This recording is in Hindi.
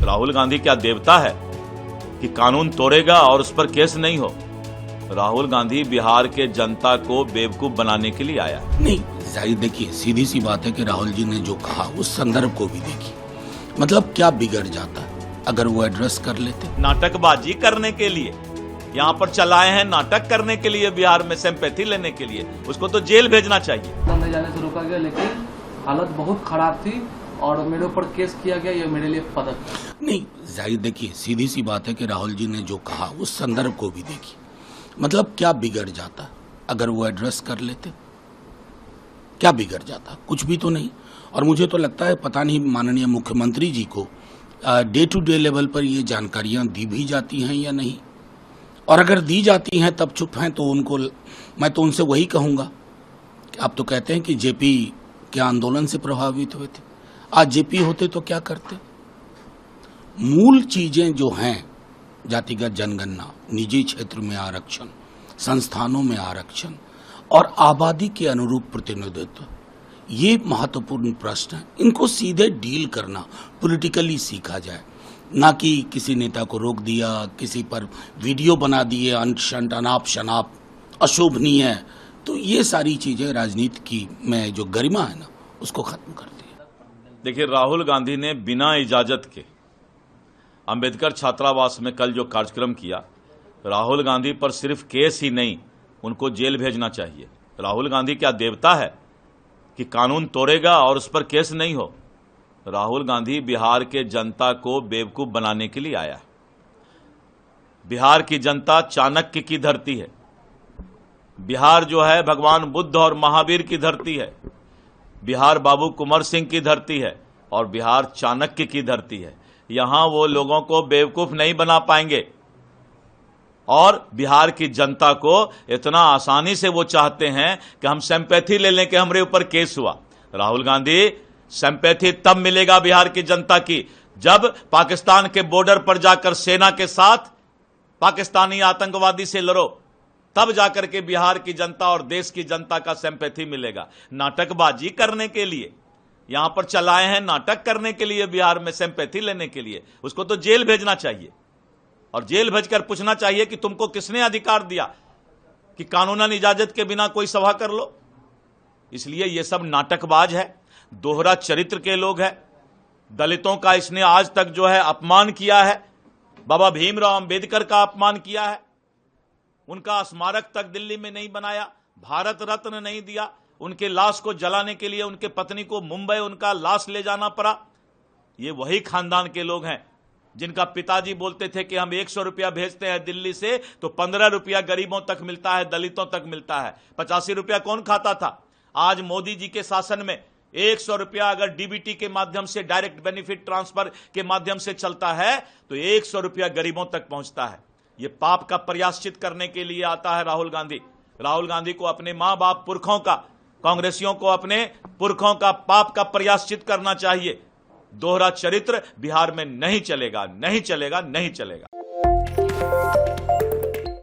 राहुल गांधी क्या देवता है कि कानून तोड़ेगा और उस पर केस नहीं हो? राहुल गांधी बिहार के जनता को बेवकूफ बनाने के लिए आया। नहीं, जाहिर देखिए, सीधी सी बात है कि राहुल जी ने जो कहा उस संदर्भ को भी देखिए। मतलब क्या बिगड़ जाता अगर वो एड्रेस कर लेते? नाटकबाजी करने के लिए यहाँ पर चलाए हैं, नाटक करने के लिए, बिहार में सिंपैथी लेने के लिए। उसको तो जेल भेजना चाहिए। अंदर जाने से रोका गया, लेकिन हालत बहुत खराब थी और मेरे ऊपर केस किया गया। ये मेरे लिए पदक नहीं, जाहिर देखिए, सीधी सी बात है कि राहुल जी ने जो कहा उस संदर्भ को भी देखिए। मतलब क्या बिगड़ जाता अगर वो एड्रेस कर लेते? क्या बिगड़ जाता? कुछ भी तो नहीं। और मुझे तो लगता है पता नहीं माननीय मुख्यमंत्री जी को डे टू डे लेवल पर ये जानकारियां दी भी जाती हैं या नहीं। और अगर दी जाती हैं तब चुप हैं, तो उनको मैं तो उनसे वही कहूंगा कि आप तो कहते हैं कि जेपी के आंदोलन से प्रभावित हुए थे। आज जेपी होते तो क्या करते? मूल चीजें जो हैं, जातिगत जनगणना, निजी क्षेत्र में आरक्षण, संस्थानों में आरक्षण और आबादी के अनुरूप प्रतिनिधित्व, ये महत्वपूर्ण प्रश्न हैं। इनको सीधे डील करना पॉलिटिकली सीखा जाए, ना कि किसी नेता को रोक दिया, किसी पर वीडियो बना दिए अनशंट अनाप शनाप अशोभनीय है। तो ये सारी चीजें राजनीति की में जो गरिमा है ना, उसको खत्म करती है। देखिए, राहुल गांधी ने बिना इजाजत के अंबेडकर छात्रावास में कल जो कार्यक्रम किया, राहुल गांधी पर सिर्फ केस ही नहीं, उनको जेल भेजना चाहिए। राहुल गांधी क्या देवता है कि कानून तोड़ेगा और उस पर केस नहीं हो? राहुल गांधी बिहार के जनता को बेवकूफ बनाने के लिए आया। बिहार की जनता चाणक्य की धरती है। बिहार जो है भगवान बुद्ध और महावीर की धरती है। बिहार बाबू कुंवर सिंह की धरती है और बिहार चाणक्य की धरती है। यहां वो लोगों को बेवकूफ नहीं बना पाएंगे और बिहार की जनता को इतना आसानी से वो चाहते हैं कि हम सिंपैथी ले लें कि हमारे ऊपर केस हुआ। राहुल गांधी, सिंपैथी तब मिलेगा बिहार की जनता की जब पाकिस्तान के बॉर्डर पर जाकर सेना के साथ पाकिस्तानी आतंकवादी से लड़ो, तब जाकर के बिहार की जनता और देश की जनता का सिंपैथी मिलेगा। नाटकबाजी करने के लिए यहां पर चलाए हैं, नाटक करने के लिए, बिहार में सिंपैथी लेने के लिए। उसको तो जेल भेजना चाहिए और जेल भेजकर पूछना चाहिए कि तुमको किसने अधिकार दिया कि कानूनन इजाजत के बिना कोई सभा कर लो। इसलिए ये सब नाटकबाज है, दोहरा चरित्र के लोग हैं। दलितों का इसने आज तक जो है अपमान किया है, बाबा भीमराव अंबेडकर का अपमान किया है, उनका स्मारक तक दिल्ली में नहीं बनाया, भारत रत्न नहीं दिया, उनके लाश को जलाने के लिए उनके पत्नी को मुंबई उनका लाश ले जाना पड़ा। ये वही खानदान के लोग हैं जिनका पिताजी बोलते थे कि हम 100 रुपया भेजते हैं दिल्ली से तो 15 रुपया गरीबों तक मिलता है, दलितों तक मिलता है। 85 रुपया कौन खाता था? आज मोदी जी के शासन में 100 रुपया अगर डीबीटी के माध्यम से, डायरेक्ट बेनिफिट ट्रांसफर के माध्यम से चलता है तो 100 रुपया गरीबों तक पहुंचता है। यह पाप का प्रायश्चित करने के लिए आता है राहुल गांधी। राहुल गांधी को अपने मां बाप पुरखों का, कांग्रेसियों को अपने पुरखों का पाप का प्रायश्चित करना चाहिए। दोहरा चरित्र बिहार में नहीं चलेगा, नहीं चलेगा, नहीं चलेगा।